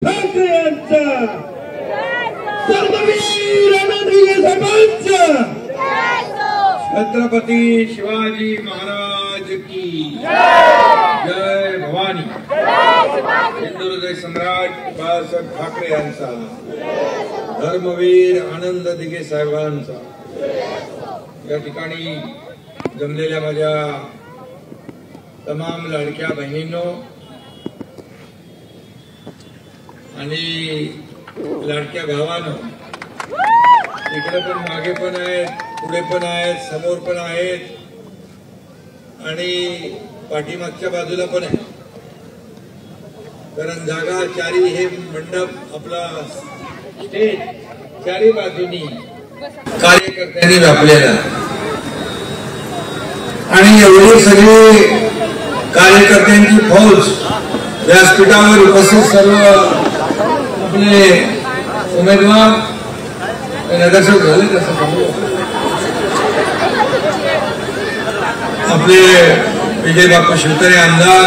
ठाकरे यांचा कर्मवीर आनंदविजय साहेबांचा छत्रपती शिवाजी महाराज की जय भवानी हिंदू हृदय सम्राट बाळासाहेब ठाकरे यांचा धर्मवीर आनंद दिघे साहेबांचा या ठिकाणी जमलेल्या माझ्या तमाम लाडक्या बहिणींनो आणि लाडक्या भावांनो, इकडे पण मागे पण आहेत, पुढे पण आहेत, समोर पण आहेत आणि पाठीमागच्या बाजूला पण आहे. कारण जागा चारी हे मंडप आपला स्टेज चारी बाजूनी कार्यकर्त्यांनी व्यापलेला आणि एवढी सगळी कार्यकर्त्यांची फौज व्यासपीठावर उपस्थित सर्व आपले उमेदवार नगरसेवक झाले तसं आपले विजय बापू शिवतरे आमदार,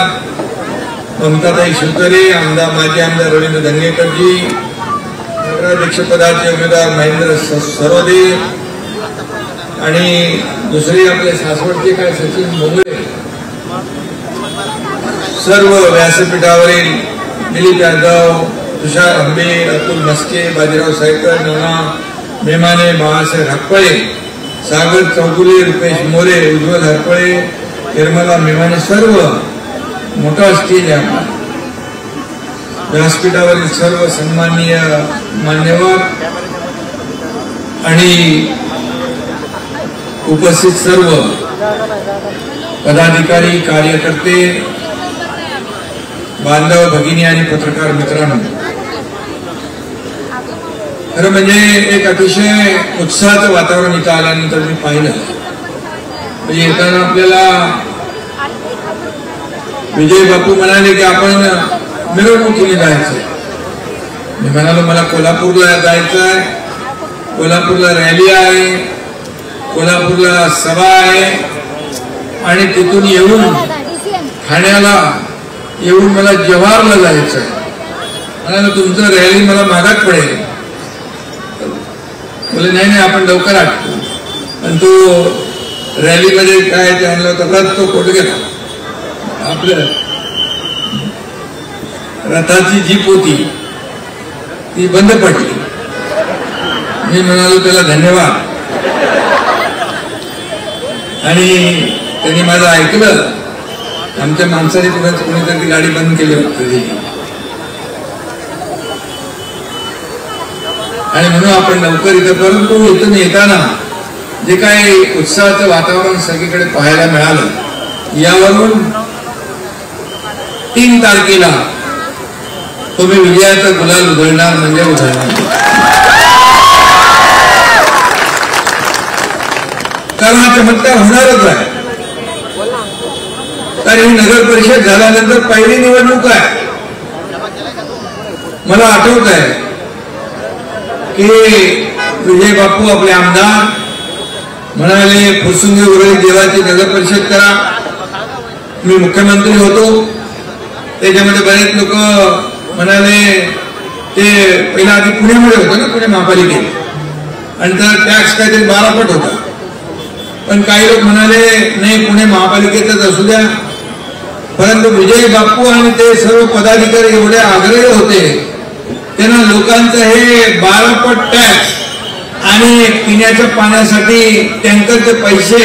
ममताताई शिवतरे आमदार, माजी आमदार रवींद्र धंगेकरजी, नगराध्यक्षपदाचे उमेदवार महेंद्र सरोदे आणि दुसरे आपले सासवडचे काय सचिन मोगळे, सर्व व्यासपीठावरील दिलीप यादव, तुषार आंबे, अतुल मस्के, बाजीराव सायकर, नाना मेमाने, बाळासाहेब हरपळे, सागर चौगुले, रुपेश मोरे, उज्ज्वल हरपळे, निर्मला मेमाने, सर्व मोठा स्टेज आहे. व्यासपीठावरील सर्व सन्माननीय मान्यवर आणि उपस्थित सर्व पदाधिकारी, कार्यकर्ते, बांधव भगिनी आणि पत्रकार मित्रांनो, खरं म्हणजे एक अतिशय उत्साहाचं वातावरण इथं आल्यानंतर मी पाहिलं. म्हणजे येताना आपल्याला विजय बापू म्हणाले की आपण मिरवणुकीने जायचंय. मी म्हणालो मला कोल्हापूरला जायचंय, कोल्हापूरला रॅली आहे, कोल्हापूरला सभा आहे आणि तिथून येऊन ठाण्याला येऊन मला जव्हारला जायचंय. म्हणालो तुमचं रॅली मला मागात पडेल. बोले नाही आपण लवकर आठवू. आणि तो रॅलीमध्ये काय ते आणलं होतं, तो कोट गेला. आपल्या रथाची जीप होती ती बंद पडली. मी म्हणालो त्याला धन्यवाद आणि त्यांनी माझं ऐकलं. आमच्या माणसाने कोणीतरी गाडी बंद केली होती आणि म्हणून आपण लवकर इथं. परंतु इथून येताना जे काही उत्साहाचं वातावरण सगळीकडे पाहायला मिळालं, यावरून 3 तारखेला तुम्ही विजयाचा गुलाल उधळणार म्हणजे उधळणार. कारण हा चमत्कार होणारच आहे. कारण ही नगर परिषद झाल्यानंतर पहिली निवडणूक आहे. मला आठवत आहे की विजय बापू आपले आमदार म्हणाले फुरसुंगी उरळी देवाची नगर परिषद करा. मी मुख्यमंत्री होतो, त्याच्यामध्ये बरेच लोक म्हणाले ते पहिला आधी पुण्यामध्ये होतं ना, पुणे महापालिकेत, आणि तर टॅक्स काहीतरी 12 पट होता. पण काही लोक म्हणाले नाही पुणे महापालिकेतच असू द्या. परंतु विजय बापू आणि ते सर्व पदाधिकारी एवढे आग्रही होते, त्यांना लोकांचं हे 12 पट टॅक्स आणि पिण्याच्या पाण्यासाठी टँकरचे पैसे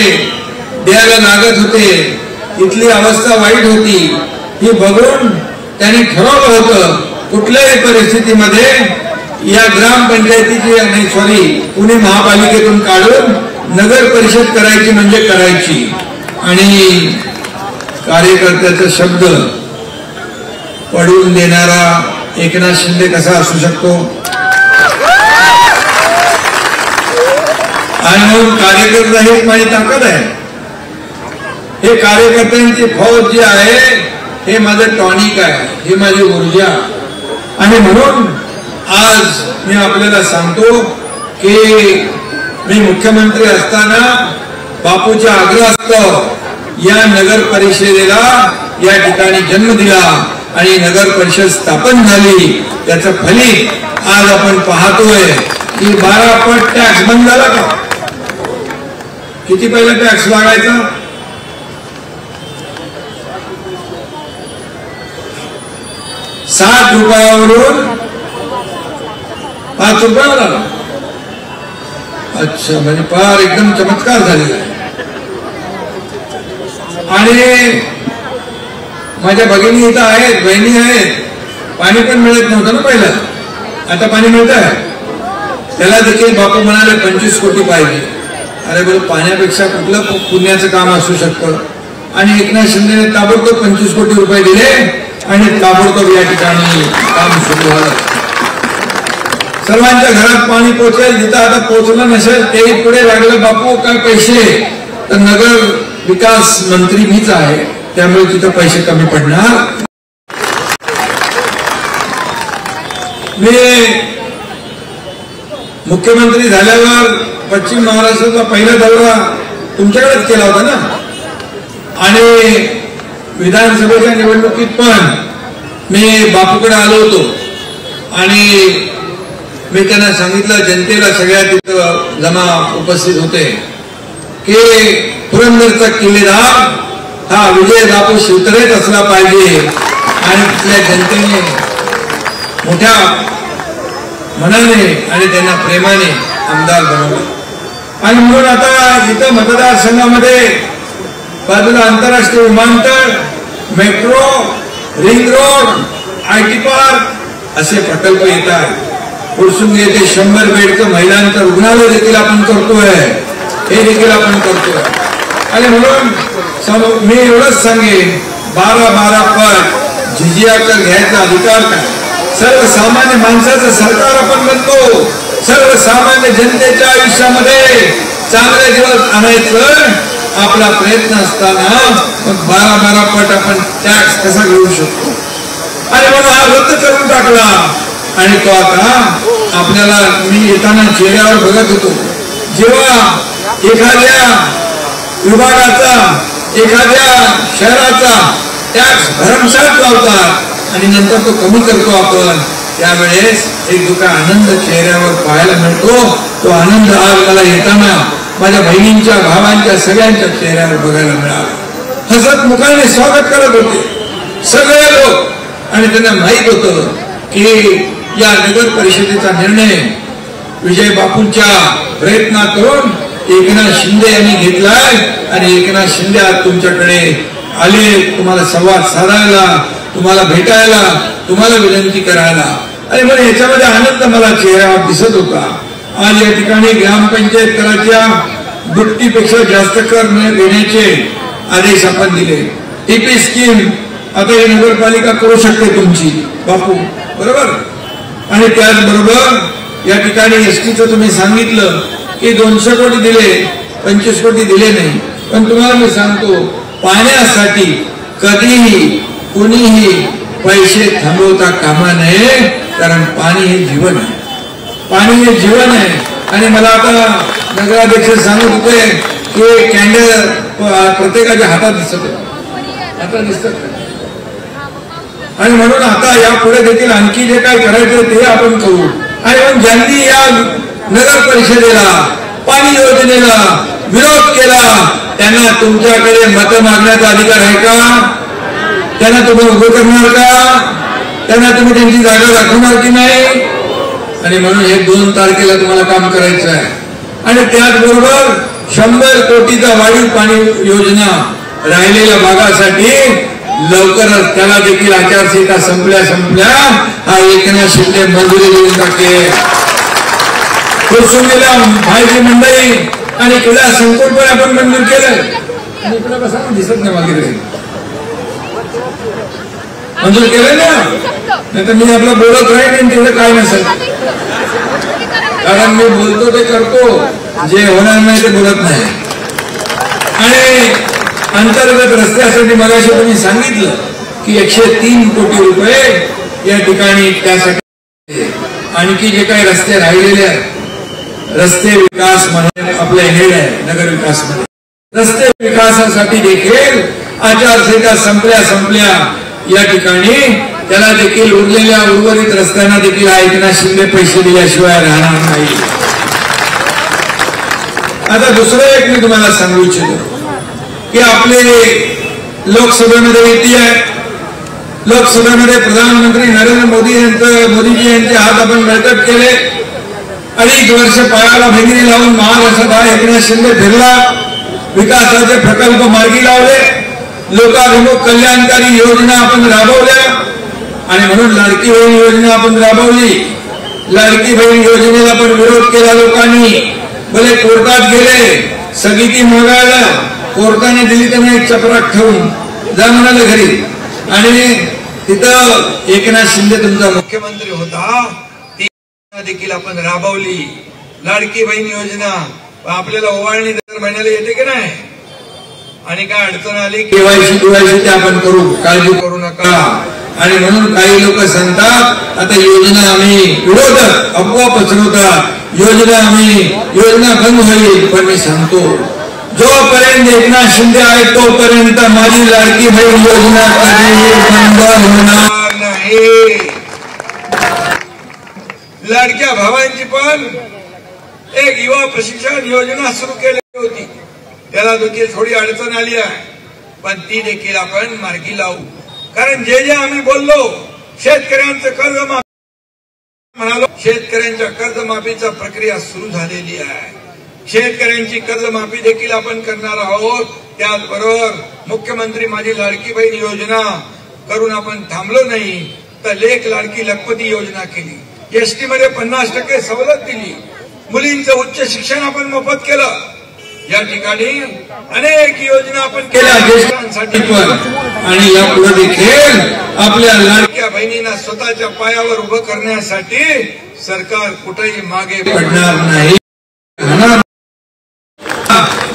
द्यायला लागत होते. इथली अवस्था वाईट होती. ही बघून त्यांनी ठरवलं होतं कुठल्याही परिस्थितीमध्ये या ग्रामपंचायतीची आणि पुणे महापालिकेतून काढून नगर परिषद करायची म्हणजे करायची. आणि कार्यकर्त्याचा शब्द पडून देणारा एकनाथ शिंदे कसा असू शकतो. आणि म्हणून कार्यकर्ता हेच माझी ताकद आहे. हे कार्यकर्त्यांची फौज जी आहे हे माझं टॉनिक आहे, हे माझी ऊर्जा. आणि म्हणून आज मी आपल्याला सांगतो की मी मुख्यमंत्री असताना बापूच्या आग्रहास्तव या नगर परिषदेला या ठिकाणी जन्म दिला आणि नगर परिषद स्थापन झाली, त्याचं फलित आज आपण पाहतोय की 12 पट टॅक्स बंद झाला का? किती पहिला टॅक्स लागायचा? 7 रुपयावरून 5 रुपयावर आला. अच्छा, म्हणजे फार एकदम चमत्कार झालेला आहे. आणि माझ्या भगिनी इथं आहेत, बहिणी आहेत, पाणी पण मिळत नव्हतं ना पहिलं, आता पाणी मिळत आहे. त्याला देखील बापू म्हणाले 25 कोटी पाहिजे. अरे बोल, पाण्यापेक्षा कुठलं पुण्याचं काम असू शकतं? आणि एकनाथ शिंदेने ताबडतोब 25 कोटी रुपये दिले आणि ताबडतोब या ठिकाणी काम सुरू झालं. सर्वांच्या घरात पाणी पोहोचेल, जिथं आता पोहोचलं नसेल तेही पुढे लागलं. बापू काय पैसे, तर नगर विकास मंत्री मीच आहे, त्यामुळे तिथं पैसे कमी पडणार. मी मुख्यमंत्री झाल्यावर पश्चिम महाराष्ट्राचा पहिला दौरा तुमच्याकडेच केला होता ना, आणि विधानसभेच्या निवडणुकीत पण मी बापूकडे आलो होतो आणि मी त्यांना सांगितलं, जनतेला सगळ्या तिथं जमा उपस्थित होते, की पुरंदरचा किल्लेदार हा विजय बापू शिवतरेच असला पाहिजे. आणि तिथल्या जनतेने मोठ्या मनाने आणि त्यांना प्रेमाने आमदार बनवलं. आणि म्हणून आता इथं मतदारसंघामध्ये बाजूला आंतरराष्ट्रीय विमानतळ, metro, ring road, IT park असे प्रकल्प येत आहेत. फुरसुंगी येथे 100 बेडचं महिलांचं रुग्णालय देखील आपण करतोय, हे देखील आपण करतोय. आणि म्हणून मी एवढंच सांगेन, 12 पट जिजिया कर घ्यायचा अधिकार काय? सर्वसामान्य माणसाचं सरकार आपण बनतो. सर्वसामान्य जनतेच्या आयुष्यामध्ये चांगले दिवस आणायचं आपला प्रयत्न असताना मग 12 पट आपण टॅक्स कसा घेऊ शकतो? आणि म्हणून हा रद्द करून टाकला. आणि तो आता आपल्याला, मी येताना चेहऱ्यावर बघत होतो, जेव्हा एखाद्या विभागाचा, एखाद्या शहराचा टॅक्स भरमसाठ लावतात आणि नंतर तो कमी करतो आपण, त्यावेळेस एक जो काय आनंद चेहऱ्यावर पाहायला मिळतो, तो आनंद आज मला येताना माझ्या बहिणींच्या, भावांच्या, सगळ्यांच्या चेहऱ्यावर बघायला मिळाला. हसत मुखाने स्वागत करत होते सगळे लोक. आणि त्यांना माहित होतं की या नगर परिषदेचा निर्णय विजय बापूंच्या प्रयत्नातून एकनाथ शिंदे यांनी घेतलाय. आणि एकनाथ शिंदे आज तुमच्याकडे आले, तुम्हाला संवाद साधायला, तुम्हाला भेटायला, तुम्हाला विनंती करायला. आणि मग याच्यामध्ये आनंद मला चेहऱ्यावर दिसत होता. आज या ठिकाणी ग्रामपंचायत कराच्या दुपटीपेक्षा जास्त कर देण्याचे आदेश आपण दिले. TP स्कीम आता ही नगरपालिका करू शकते तुमची बापू, बरोबर. आणि त्याचबरोबर या ठिकाणी STचं तुम्ही सांगितलं की 200 कोटी दिले, 25 कोटी दिले नाही. पण तुम्हाला मी सांगतो, पाण्यासाठी कधीही कोणीही पैसे थांबवता कामा नये, कारण पाणी हे जीवन आहे. पाणी हे जीवन आहे. आणि मला आता नगराध्यक्ष सांगत होते की कॅन्डल प्रत्येकाच्या हातात दिसत होते, आता दिसत. आणि म्हणून आता यापुढे देखील आणखी जे काय करायचं ते आपण करू. आणि म्हणून ज्यांनी या नगर परिषदेला, पाणी योजनेला विरोध केला, त्यांना तुमच्याकडे मत मागण्याचा अधिकार आहे का? त्यांना तुम्ही उभं करणार का? त्यांना तुम्ही त्यांची जागा दाखवणार की नाही? आणि म्हणून हे 2 तारखेला तुम्हाला काम करायचं आहे. आणि त्याचबरोबर 100 कोटीचा वाढीव पाणी योजना राहिलेल्या भागासाठी लवकरच त्याला देखील आचारसंहिता संपल्या हा एकनाथ शिंदे मंजुरी देऊन टाकेल. फुरसुंगीला भाईची मंडळी आणि क्रीडा संकुल पण आपण मंजूर केलं. आणि इकडे बसा, दिसत नाही मागे, मंजूर केलं ना. नाही तर मी आपला बोलत राहीन, तिथे काय नसेल, कारण मी बोलतो ते करतो, जे होणार नाही ते बोलत नाही. आणि अंतर्गत रस्त्यासाठी मगाशी तुम्ही सांगितलं की 103 कोटी रुपये या ठिकाणी त्यासाठी. आणखी जे काही रस्ते राहिलेले आहेत, रस्ते विकास मध्ये आपलं हेड आहे नगर विकास मध्ये, रस्ते विकासासाठी देखील आचारसंहिता संपल्या या ठिकाणी त्याला देखील उरलेल्या उर्वरित रस्त्यांना देखील एकनाथ शिंदे पैसे दिल्याशिवाय राहणार नाही. आता दुसरं एक मी तुम्हाला सांगू इच्छितो की आपले लोकसभेमध्ये युती आहे. लोकसभेमध्ये प्रधानमंत्री नरेंद्र मोदीजी यांचे हात आपण बळकट केले. 2.5 वर्ष पायाला भेगिरी लावून महाराष्ट्रात हा एकनाथ शिंदे फिरला. विकासाचे प्रकल्प मार्गी लावले. लोकाभिमुख कल्याणकारी योजना आपण राबवल्या आणि म्हणून लाडकी बहीण योजना आपण राबवली. लाडकी बहीण योजनेला पण विरोध केला लोकांनी. भले कोर्टात गेले, स्थगिती मागायला कोर्टाने दिली त्यांना एक चपराक ठेवून जा म्हणाले घरी. आणि तिथं एकनाथ शिंदे तुमचा मुख्यमंत्री होता, ती देखील आपण राबवली. लाडकी बहीण योजना आपल्याला ओवाळणी दर महिन्याला येते की नाही. आणि काय अडचण आली केवायसी ते आपण करू, काळजी करू नका. आणि म्हणून काही लोक सांगतात आता योजना आम्ही विरोधक अफवा पसरवतात, योजना बंद होईल. पण मी सांगतो जोपर्यंत एकनाथ शिंदे आहे तोपर्यंत माझी लाडकी बहीण योजना कधीही बंद होणार नाही. लाडक्या भावांची पण एक युवा प्रशिक्षण योजना सुरू केली होती. त्याला देखील थोडी अडचण आली आहे, पण ती देखील आपण मार्गी लावू. कारण जे आम्ही बोललो शेतकऱ्यांचं कर्जमाफी म्हणालो, शेतकऱ्यांच्या कर्जमाफीचा प्रक्रिया सुरू झालेली आहे. शेतकऱ्यांची कर्जमाफी देखील आपण करणार आहोत. त्याचबरोबर मुख्यमंत्री माझी लाडकी बहीण योजना करून आपण थांबलो नाही, तर लेक लाडकी लखपती योजना केली. एसटी मध्ये 50% सवलत दिली. मुलींचं उच्च शिक्षण आपण मोफत केलं. या ठिकाणी अनेक योजना आपण केल्या ज्येष्ठांसाठी पण. आणि यापुढे देखील आपल्या लाडक्या बहिणींना स्वतःच्या पायावर उभं करण्यासाठी सरकार कुठेही मागे पडणार नाही.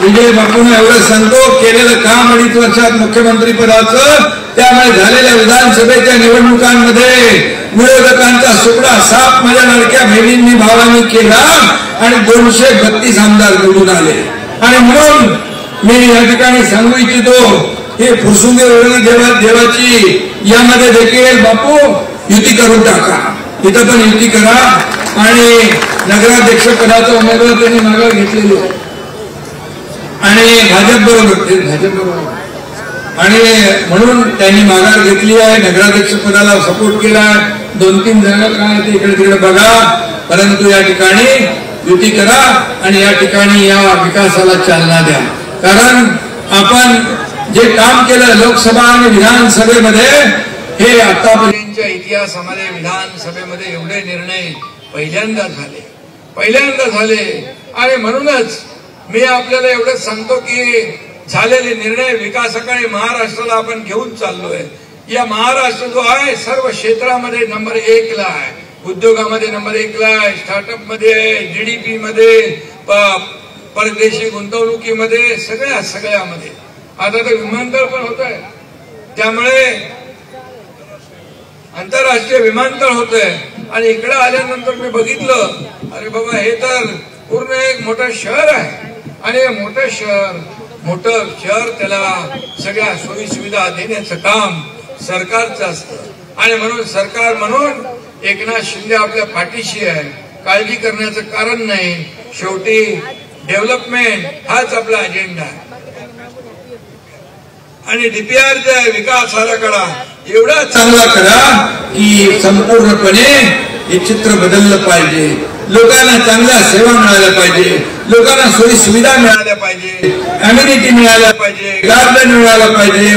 विजय बापूंना एवढं सांगतो, केलेलं काम 2.5 वर्षात मुख्यमंत्री पदाचं, त्यामुळे झालेल्या विधानसभेच्या निवडणुकांमध्ये विरोधकांचा सुपडा साफ माझ्या लाडक्या बहिणींनी भावांनी केला आणि 232 आमदार निवडून आले. आणि म्हणून मी या ठिकाणी सांगू इच्छितो हे फुरसुंगे वरळी देवाची यामध्ये देखील बापू युती करून टाका. इथं पण युती करा. आणि नगराध्यक्ष पदाचा उमेदवार त्यांनी मागे घेतलेली आणि भाजप बरोबर आणि म्हणून त्यांनी माघार घेतली आहे. नगराध्यक्ष पदाला सपोर्ट केला. 2-3 जागा काय ते इकडे तिकडे बघा, परंतु या ठिकाणी युती करा आणि या ठिकाणी या विकासाला चालना द्या. कारण आपण जे काम केलं लोकसभा आणि विधानसभेमध्ये, हे आतापर्यंतच्या इतिहासामध्ये विधानसभेमध्ये एवढे निर्णय पहिल्यांदा झाले. आणि म्हणूनच मी आपल्याला एवढंच सांगतो की झालेले निर्णय विकासाकडे महाराष्ट्राला आपण घेऊन चाललोय. या महाराष्ट्र जो आहे सर्व क्षेत्रामध्ये नंबर 1 ला आहे. उद्योगामध्ये नंबर 1 ला आहे, स्टार्टअप मध्ये, जीडीपी मध्ये, परदेशी गुंतवणुकीमध्ये, सगळ्यामध्ये. आता तर विमानतळ पण होत आहे. त्यामुळे आंतरराष्ट्रीय विमानतळ होत आहे. आणि इकडे आल्यानंतर मी बघितलं, अरे बाबा हे तर पूर्ण एक मोठं शहर आहे. आणि मोठं शहर त्याला सगळ्या सोयी सुविधा देण्याचं काम सरकारचं असतं. आणि म्हणून सरकार म्हणून एकनाथ शिंदे आपल्या पाठीशी आहे. काळजी करण्याचं कारण नाही. शेवटी डेव्हलपमेंट हाच आपला अजेंडा आहे. आणि डीपीआरचा विकास आराखडा एवढा चांगला करा की संपूर्णपणे हे चित्र बदललं पाहिजे. लोकांना चांगल्या सेवा मिळाल्या पाहिजे, लोकांना सोयी सुविधा मिळाल्या पाहिजे, अम्युनिटी मिळाल्या पाहिजे, गार्डन मिळालं पाहिजे,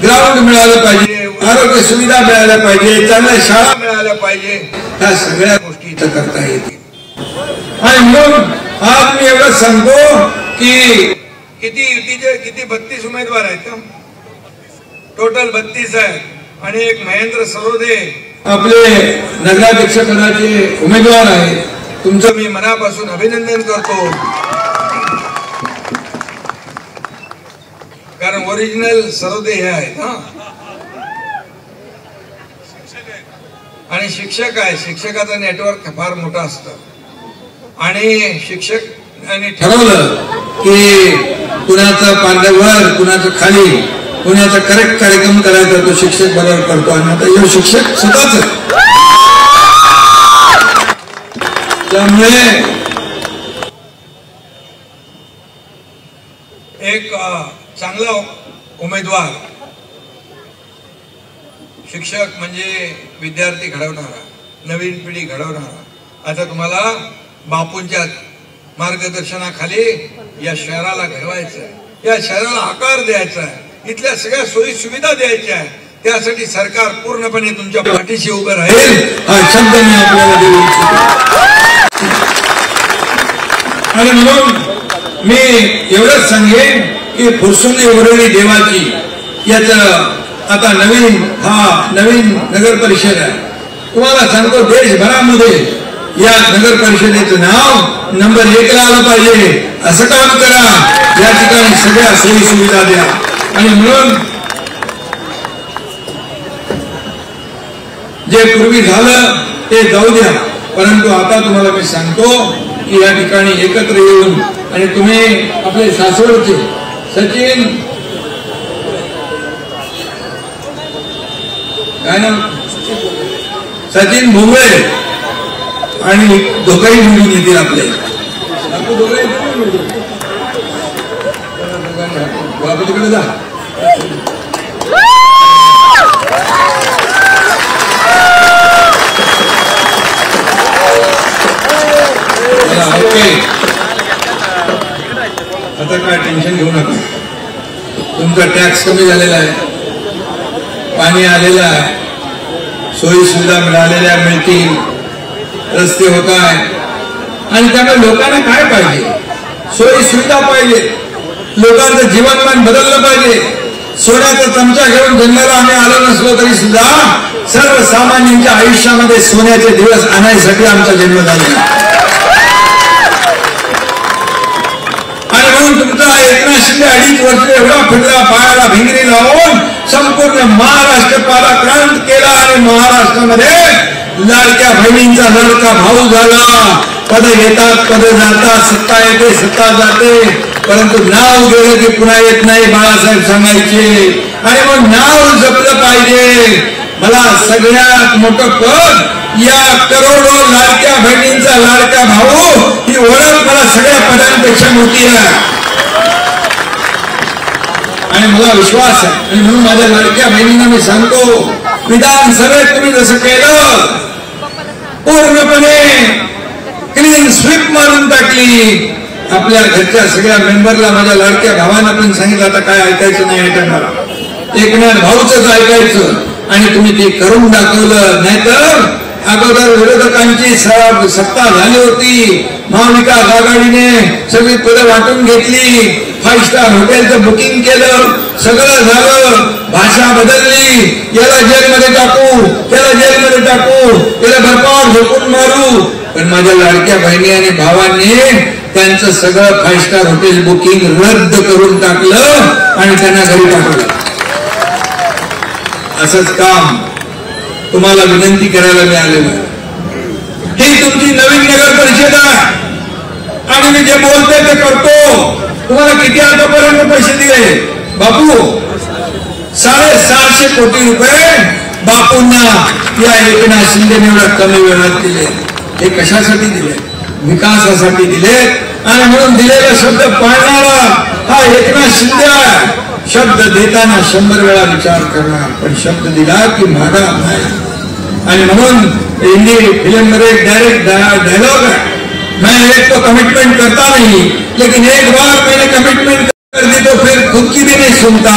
ग्राउंड मिळालं पाहिजे, आरोग्य सुविधा मिळाल्या पाहिजे, चांगल्या शाळा मिळाल्या पाहिजे. ह्या सगळ्या गोष्टी इथं करता येतील. आणि म्हणून आज मी एवढं सांगतो की किती 32 उमेदवार आहेत का? टोटल 32 आहेत. आणि एक महेंद्र सरोदे आपले नगराध्यक्ष पदाचे उमेदवार आहेत. तुमचं मी मनापासून अभिनंदन करतो. कारण ओरिजिनल सरोदे हे आहेत. आणि शिक्षक आहे. शिक्षकाचं नेटवर्क फार मोठं असतं. आणि शिक्षकांनी ठरवलं की कुणाचं पांढरवर कुणाचं खाली, कोणाचा करेक्ट कार्यक्रम करायचा तो शिक्षक बरोबर करतो आणि आता यो शिक्षक स्वतःच. त्यामुळे एक चांगला उमेदवार शिक्षक म्हणजे विद्यार्थी घडवणारा, नवीन पिढी घडवणारा. आता तुम्हाला बापूंच्या मार्गदर्शनाखाली या शहराला घडवायचं, या शहराला आकार द्यायचा आहे, इथल्या सगळ्या सोयी सुविधा द्यायच्या आहेत. त्यासाठी सरकार पूर्णपणे तुमच्या पाठीशी उभं राहील हा शब्द मी आपल्याला देऊ इच्छितो. आणि म्हणून मी एवढंच सांगेन की फुरसुंगी उरळी देवाची याचं आता नवीन नगर परिषद आहे. तुम्हाला सांगतो देशभरामध्ये या नगर परिषदेचं नाव नंबर 1 ला आलं पाहिजे असं काम करा. या ठिकाणी सगळ्या सोयी सुविधा द्या. आणि म्हणून जे पूर्वी झालं ते जाऊ द्या, परंतु आता तुम्हाला मी सांगतो की या ठिकाणी एकत्र येऊन आणि तुम्ही आपले सासवडचे सचिन काय ना सचिन भोंगळे आणि दोघंही निवडून येतील आपले. बाबू तिकडे जा. ओके, आता काय टेन्शन घेऊ नका. तुमचा टॅक्स कमी झालेला आहे, पाणी आलेलं आहे, सोयी सुविधा मिळालेल्या मिळतील, रस्ते होत आहे. आणि त्यामुळे लोकांना काय पाहिजे? सोयी सुविधा पाहिजे, लोकांचं जीवनमान बदललं पाहिजे. सोन्याचा चमचा घेऊन जन्माला आम्ही आलो नसलो तरी सुद्धा सर्वसामान्यांच्या आयुष्यामध्ये सोन्याचे दिवस आणण्यासाठी आमचा जन्म झाला. आणि म्हणून तुमचा एकनाथ शिंदे 2.5 वर्ष एवढा फिरला, पायाला भिंगरी लावून संपूर्ण महाराष्ट्र पराक्रांत केला आणि महाराष्ट्रामध्ये लाडक्या बहिणींचा लाडका भाऊ झाला. पद येतात, पद जातात, सत्ता येते, सत्ता जाते, परंतु नाव गेलं की पुन्हा येत नाही बाळासाहेब सांगायचे. आणि मग नाव जपलं पाहिजे. मला सगळ्यात मोठं पद या करोडो लाडक्या बहिणींचा लाडका भाऊ ही ओळख मला सगळ्या पदांपेक्षा मोठी आहे आणि मला विश्वास आहे. आणि म्हणून माझ्या लाडक्या बहिणींना मी सांगतो, विधानसभेत तुम्ही जसं केलं पूर्णपणे क्लीन स्वीप मारून टाकली. आपल्या घरच्या सगळ्या मेंबरला माझ्या लाडक्या भावांना पण सांगितलं आता काय ऐकायचं नाही ऐकणारा, एकनाथ भाऊच ऐकायचं. आणि तुम्ही ते करून दाखवलं. नाहीतर अगोदर विरोधकांची सत्ता झाली होती, महाविकास आघाडीने सगळी पदं वाटून घेतली, 5 स्टार हॉटेलचं बुकिंग केलं, सगळं झालं, भाषा बदलली, याला जेलमध्ये टाकू, त्याला जेलमध्ये टाकू, त्याला बर्फावर झोपून मारू. पण माझ्या लाडक्या बहिणी आणि भावांनी त्यांचं सगळं 5 स्टार हॉटेल बुकिंग रद्द करून टाकलं आणि त्यांना घरी टाकलं. असंच काम तुम्हाला विनंती करायला मिळालेलं. ही तुमची नवीन नगर परिषद आहे आणि मी जे बोलते ते करतो. तुम्हाला किती आतापर्यंत पैसे दिले बापू? 750 कोटी रुपये बापूंना या एकनाथ शिंदेने एवढ्या कमी वेळात दिले. हे कशासाठी दिले? विकासासाठी दिले. आणि म्हणून दिलेला शब्द पाळणारा हा एकनाथ शिंदे आहे. शब्द देताना 100 वेळा विचार करणार, पण शब्द दिला की मागा नाही. आणि म्हणून हिंदी फिल्म मध्ये डायरेक्ट डायलॉग है, मैं एक तो कमिटमेंट करता नहीं, लेकिन एक बार मैंने कमिटमेंट कर दी तो फिर खुद की भी नहीं सुनता.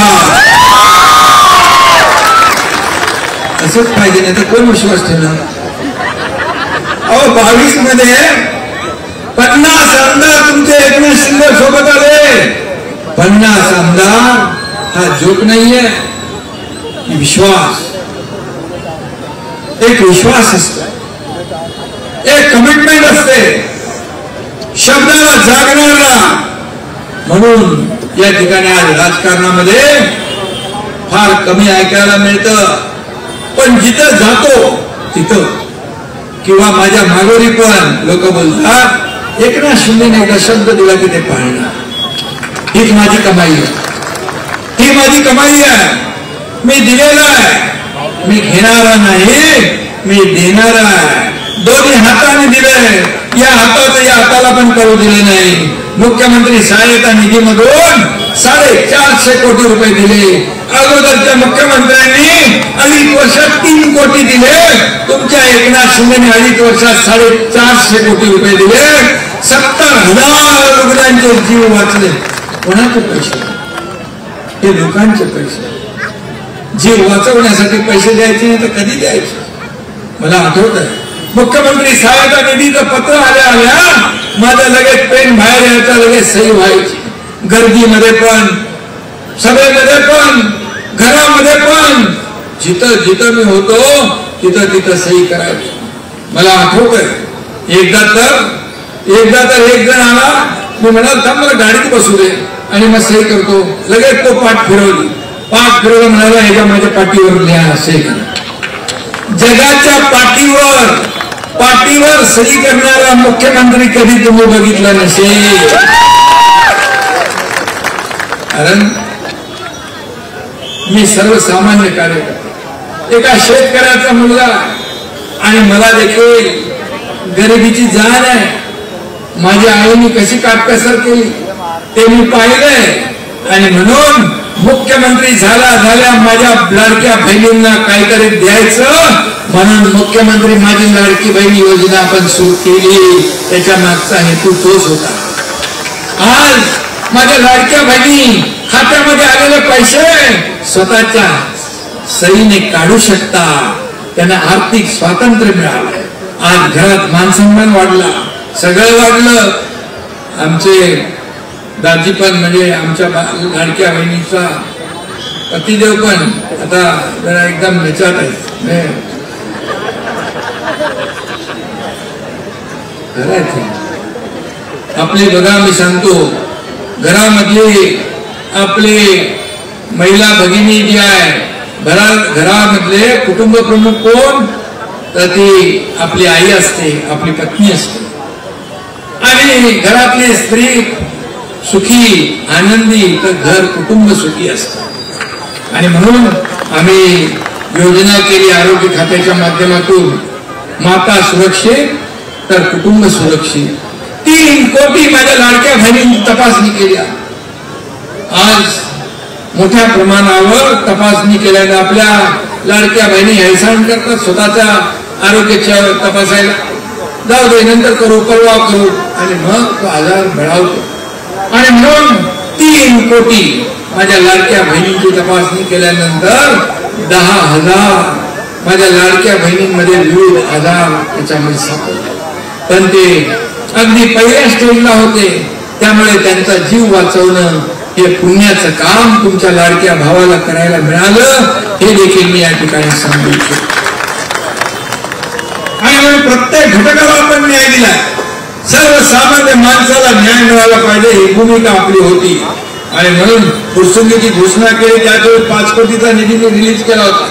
असंच पाहिजे, नाही तर कोण विश्वास ठेवणार? अहो 22 मध्ये 50 आमदार तुमचे एकनाथ शिंदे सोबत आले. 50 आमदार हा जोक नाहीये, विश्वास. एक विश्वास असतो, एक कमिटमेंट असते, शब्दाला जागणारा. म्हणून या ठिकाणी आज राजकारणामध्ये फार कमी ऐकायला मिळतं, पण जिथं जातो तिथं किंवा माझ्या मागोरी पण लोक बोलतात एकनाथ शिंदेने एकदा शब्द दिला की ते पाळणार. हीच माझी कमाई आहे. ही माझी कमाई आहे, मी दिलेला आहे, मी घेणारा नाही, मी देणारा आहे. दोन्ही हाताने दिलंय, या हाताचं या हाताला पण करू दिले नाही. मुख्यमंत्री सहाय्यता निधीमधून 450 कोटी रुपये दिले. अगोदरच्या मुख्यमंत्र्यांनी 2.5 वर्षात 3 कोटी दिले. तुमच्या एकनाथ शिंदेने 2.5 वर्षात 450 कोटी रुपये दिले. 70,000 रुग्णांचे जीव वाचले. कोणाचे पैसे? हे लोकांचे पैसे. जीव वाचवण्यासाठी पैसे द्यायचे नाही तर कधी द्यायचे? मला आठवत आहे मुख्यमंत्री सहायता निधीचं पत्र आल्या माझा लगेच पेन बाहेर यायचा, लगेच सही व्हायची. गर्दीमध्ये पण, सभेमध्ये पण, घरामध्ये पण, जिथं जिथं मी होतो तिथं तिथं सही करायची. मला आठवत आहे एकदा तर एक जण आला, मी म्हणाल थांब मला गाडीत बसू दे आणि मग सही करतो. लगेच तो पाठ फिरवलं, म्हणाला ह्याच्या माझ्या पाठीवर लिहा सही करा. जगाच्या पाठीवर सही करणारा मुख्यमंत्री कधी तुम्ही बघितला नसेल. कारण मी सर्वसामान्य कार्यकर्ता, एका शेतकऱ्याचा मुलगा, आणि मला देखील गरिबीची जाण आहे. माझ्या आईने कशी काटकसर केली ते मी पाहिलंय. आणि म्हणून मुख्यमंत्री झाल्या माझ्या लाडक्या बहिणींना काहीतरी द्यायचं म्हणून मुख्यमंत्री माझी लाडकी बहीण योजना आपण सुरू केली. त्याच्या मागचा हेतू तोच होता. आज माझ्या लाडक्या बहिणी खात्यामध्ये आलेले पैसे स्वतःच्या सहीने काढू शकता. त्यांना आर्थिक स्वातंत्र्य मिळालं. आज घरात मानसन्मान वाढला, सगळं वाढलं. आमचे दाजी पण म्हणजे आमच्या लाडक्या बहिणीचा पतिदेव पण आता जरा एकदम ह्याच्यात आहे. आपले बघा, मी सांगतो, घरामधली आपली महिला भगिनी जी आहे, घरामधले कुटुंब प्रमुख कोण? तर ती आपली आई असते, आपली पत्नी असते. आणि घरातली स्त्री सुखी आनंदी तर घर कुटुंब सुखी असतं. आणि म्हणून आम्ही योजना केली आरोग्य खात्याच्या माध्यमातून, माता सुरक्षित तर कुटुंब सुरक्षित. 3 कोटी माझ्या लाडक्या बहिणींची तपासणी केली. आज मोठ्या प्रमाणावर तपासणी केल्याने आपल्या लाडक्या बहिणी हैसाण करतात. स्वतःच्या आरोग्याच्या तपासायला जाऊ दे, नंतर करू, परवा करू, आणि मग तो आजार बळावतो. आणि म्हणून 3 कोटी माझ्या लाडक्या बहिणींची तपासणी केल्यानंतर 10,000 माझ्या लाडक्या बहिणींमध्ये विविध आजार त्याच्यामध्ये सापडले. पण ते अगदी पहिल्या स्टेजला होते, त्यामुळे त्यांचा जीव वाचवणं हे पुण्याचं काम तुमच्या लाडक्या भावाला करायला मिळालं, हे देखील मी या ठिकाणी सांगू इच्छितो. आणि म्हणून प्रत्येक घटकाला आपण न्याय दिला. सर्वसामान्य माणसाला न्याय मिळाला पाहिजे ही भूमिका आपली होती. आणि म्हणून फुरसुंगीची घोषणा केली, त्यावेळी 5 कोटीचा निधी रिलीज केला होता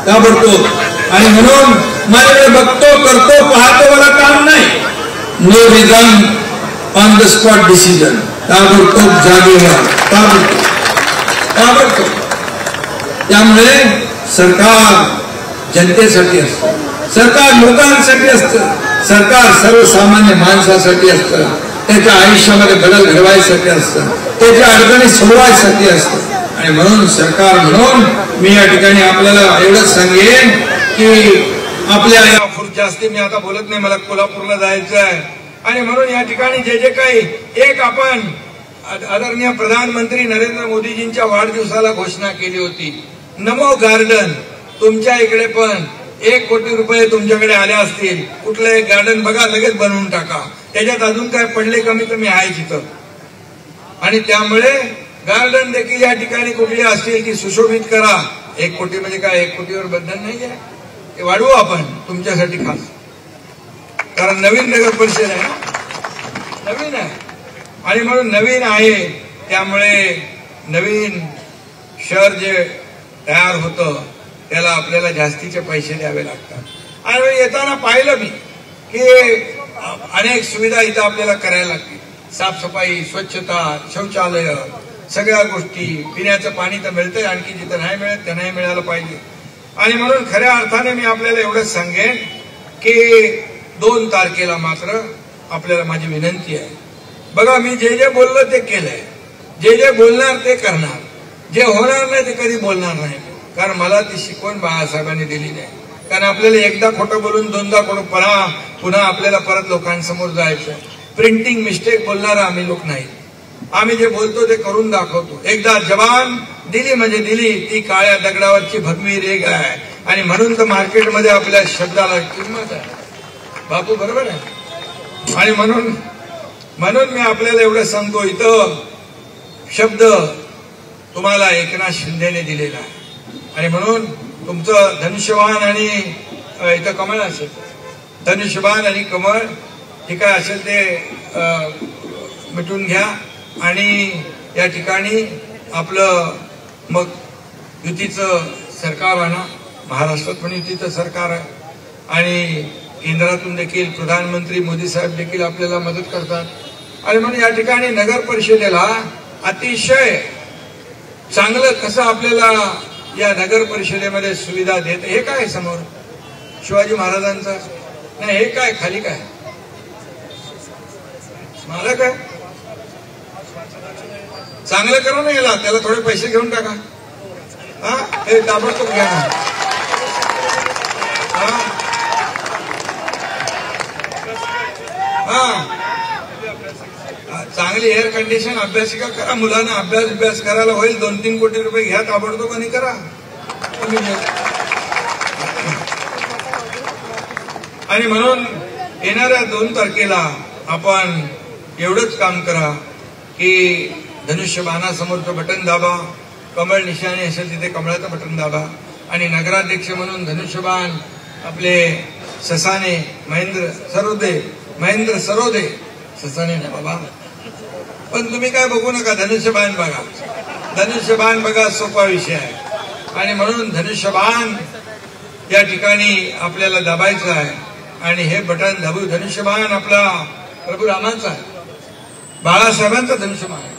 ताबडतोब. आणि म्हणून माझ्याकडे बघतो, करतो, पाहतो, मला काम नाही. No reason, on the spot decision, ताबडतोब जागेवर, ताबडतोब. त्यामुळे सरकार जनतेसाठी असतं, सरकार लोकांसाठी असतं, सरकार सर्वसामान्य माणसासाठी असतं, त्याच्या आयुष्यामध्ये बदल घडवायसाठी असतं, त्याच्या अडचणी सोडवायसाठी असतं. आणि म्हणून सरकार म्हणून मी या ठिकाणी आपल्याला एवढंच सांगेन की आपल्या या जास्ती मी आता बोलत नाही, मला कोल्हापूरला जायचं आहे. आणि म्हणून या ठिकाणी जे काही एक आपण आदरणीय प्रधानमंत्री नरेंद्र मोदीजींच्या वाढदिवसाला घोषणा केली होती, नमो गार्डन. तुमच्या इकडे पण 1 कोटी रुपये तुमच्याकडे आले असतील, कुठलं एक गार्डन बघा, लगेच बनवून टाका. त्याच्यात अजून काय पडले कमी कमी आहे तिथं. आणि त्यामुळे गार्डन देखील या ठिकाणी कुठले असतील की सुशोभित करा. 1 कोटी म्हणजे काय 1 कोटीवर बंधन नाही आहे, ते वाढवू आपण तुमच्यासाठी खास. कारण नवीन नगर परिषद आहे, नवीन आहे. आणि म्हणून नवीन आहे, त्यामुळे नवीन शहर जे तयार होतं त्याला आपल्याला जास्तीचे पैसे द्यावे लागतात. आणि येताना पाहिलं मी की अनेक सुविधा इथं आपल्याला करायला लागतील. साफसफाई, स्वच्छता, शौचालय, सगळ्या गोष्टी, पिण्याचं पाणी तर मिळतंय, आणखी जिथं नाही मिळत त्या नाही मिळालं पाहिजे. आणि म्हणून खऱ्या अर्थाने मी आपल्याला एवढंच सांगेन की 2 तारखेला मात्र आपल्याला माझी विनंती आहे. बघा, मी जे जे बोललो ते केलंय, जे जे बोलणार ते करणार, जे होणार नाही ते कधी बोलणार नाही. कारण मला ती शिकवण बाळासाहेबांनी दिली नाही. कारण आपल्याला एकदा खोटं बोलून दोनदा खोटं पुन्हा आपल्याला परत लोकांसमोर जायचं. प्रिंटिंग मिस्टेक बोलणारा आम्ही लोक नाही. आम्ही जे बोलतो ते करून दाखवतो. एकदा जबान दिली म्हणजे दिली, ती काळ्या दगडावरची भगवी रेग आहे. आणि म्हणून तर मार्केटमध्ये आपल्या शब्दाला किंमत आहे. बापू बरोबर आहे. आणि म्हणून मी आपल्याला एवढं सांगतो, इथं शब्द तुम्हाला एकनाथ शिंदेने दिलेला आहे. आणि म्हणून तुमचं धनुष्यबाण आणि इथं कमळ असेल, धनुष्यबाण आणि कमळ हे काय असेल ते मिटून घ्या. आणि या ठिकाणी आपलं मग युतीचं सरकार आणा. महाराष्ट्रात पण युतीचं सरकार आहे आणि केंद्रातून देखील प्रधानमंत्री मोदी साहेब देखील आपल्याला मदत करतात. आणि म्हणून या ठिकाणी नगर परिषदेला अतिशय चांगलं कसं आपल्याला या नगर परिषदेमध्ये सुविधा देत. हे काय समोर शिवाजी महाराजांचं नाही, हे काय खाली काय मला काय चांगलं करा ना, याला त्याला थोडे पैसे घेऊन टाका. हा, हे ताबडतोब घ्या ना. चांगली एअर कंडिशन अभ्यासिका करा. मुलांना अभ्यास करायला होईल. 2-3 कोटी रुपये घ्या ताबडतोब आणि करा. आणि म्हणून येणाऱ्या 2 तारखेला आपण एवढंच काम करा की धनुष्यबाणासमोरचं बटन दाबा, कमळ निशाणी असेल तिथे कमळाचं बटन दाबा. आणि नगराध्यक्ष म्हणून धनुष्यबाण आपले ससाने महेंद्र सरोदे ससाने ना बाबा, पण तुम्ही काय बघू नका, धनुष्यबाण बघा. धनुष्यबाण बघा, सोपा विषय आहे. आणि म्हणून धनुष्यबाण या ठिकाणी आपल्याला दाबायचं आहे. आणि हे बटन दाबू. धनुष्यबाण आपला प्रभू रामांचा आहे, बाळासाहेबांचा धनुष्यबाण आहे,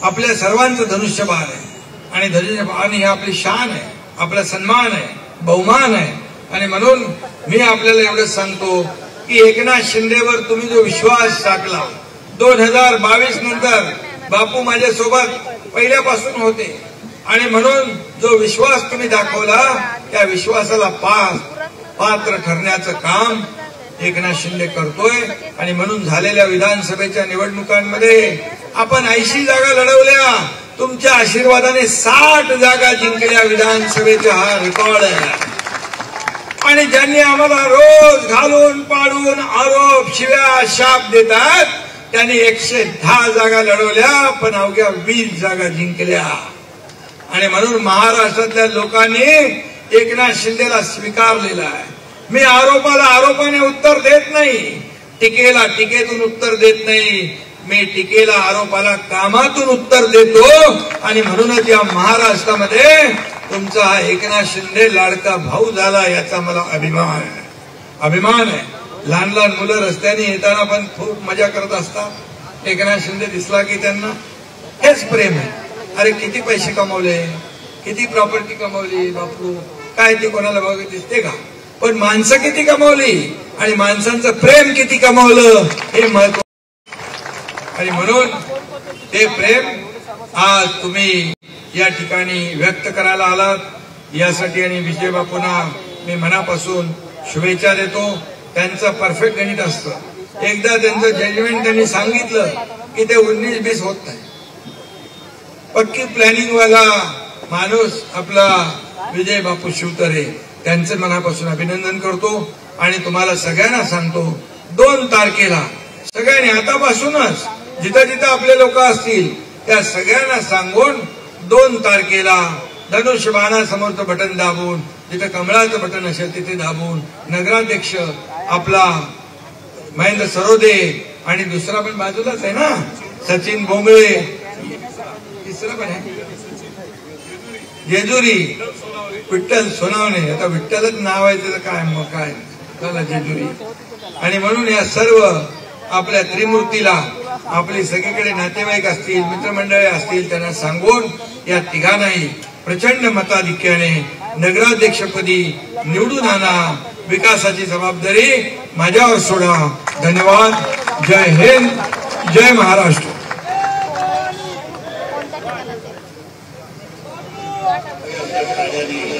आपल्या सर्वांचं धनुष्यबाण आहे. आणि धनुष्यबाण ही आपली शान आहे, आपला सन्मान आहे, बहुमान आहे. आणि म्हणून मी आपल्याला एवढंच सांगतो की एकनाथ शिंदेवर तुम्ही जो विश्वास टाकला, 2022 नंतर बापू माझ्यासोबत पहिल्यापासून होते. आणि म्हणून जो विश्वास तुम्ही दाखवला, त्या विश्वासाला पात्र ठरण्याचं काम एकनाथ शिंदे करतोय. आणि म्हणून झालेल्या विधानसभेच्या निवडणुकांमध्ये आपण 80 जागा लढवल्या. तुमच्या आशीर्वादाने 60 जागा जिंकल्या. विधानसभेचा हा रेकॉर्ड आहे. आणि ज्यांनी आम्हाला रोज घालून पाडून आरोप शिव्या शाप देतात, त्यांनी 110 जागा लढवल्या, पण अवघ्या 20 जागा जिंकल्या. आणि म्हणून महाराष्ट्रातल्या लोकांनी एकनाथ शिंदेला स्वीकारलेला आहे. मी आरोपाला आरोपाने उत्तर देत नाही, टीकेला टीकेतून उत्तर देत नाही, मी टीकेला आरोपाला कामातून उत्तर देतो. आणि म्हणूनच या महाराष्ट्रामध्ये तुमचा हा एकनाथ शिंदे लाडका भाऊ झाला, याचा मला अभिमान आहे. लहान लहान मुलं रस्त्याने येताना पण खूप मजा करत असतात. एकनाथ शिंदे दिसला की त्यांना हेच प्रेम आहे. अरे किती पैसे कमवले, किती प्रॉपर्टी कमवली बापू, काय ते कोणाला बघत दिसते का? पण माणसं किती कमवली आणि माणसांचं प्रेम किती कमवलं हे महत्व. आणि म्हणून ते प्रेम आज तुम्ही या ठिकाणी व्यक्त करायला आलात, यासाठी आणि विजय बापूंना मी मनापासून शुभेच्छा देतो. त्यांचं परफेक्ट गणित असतं. एकदा त्यांचं जजमेंट त्यांनी सांगितलं की ते 19-20 होत नाही. पक्की प्लॅनिंग वाला माणूस आपला विजय बापू शिवतरे, त्यांचं मनापासून अभिनंदन करतो. आणि तुम्हाला सगळ्यांना सांगतो, 2 तारखेला सगळ्यांनी आतापासूनच जिथं जिथं आपले लोक असतील त्या सगळ्यांना सांगून 2 तारखेला धनुष्यबाणासमोरचं बटन दाबून, जिथं कमळाचं बटन असेल तिथे दाबून नगराध्यक्ष आपला महेंद्र सरोदे आणि दुसरा पण बाजूलाच आहे ना, सचिन बोंगळे, तिसरा पण आहे जेजुरी, विठ्ठल सोनावणे. आता विठ्ठलच नाव आहे त्याचं काय, मग काय झालं जेजुरी. आणि म्हणून या सर्व आपल्या त्रिमूर्तीला आपले सगळीकडे नातेवाईक असतील, मित्रमंडळी असतील, त्यांना सांगून या तिघांनाही प्रचंड मताधिक्याने नगराध्यक्षपदी निवडून आणा. विकासाची जबाबदारी माझ्यावर सोडा. धन्यवाद. जय हिंद, जय महाराष्ट्र. कोणत्या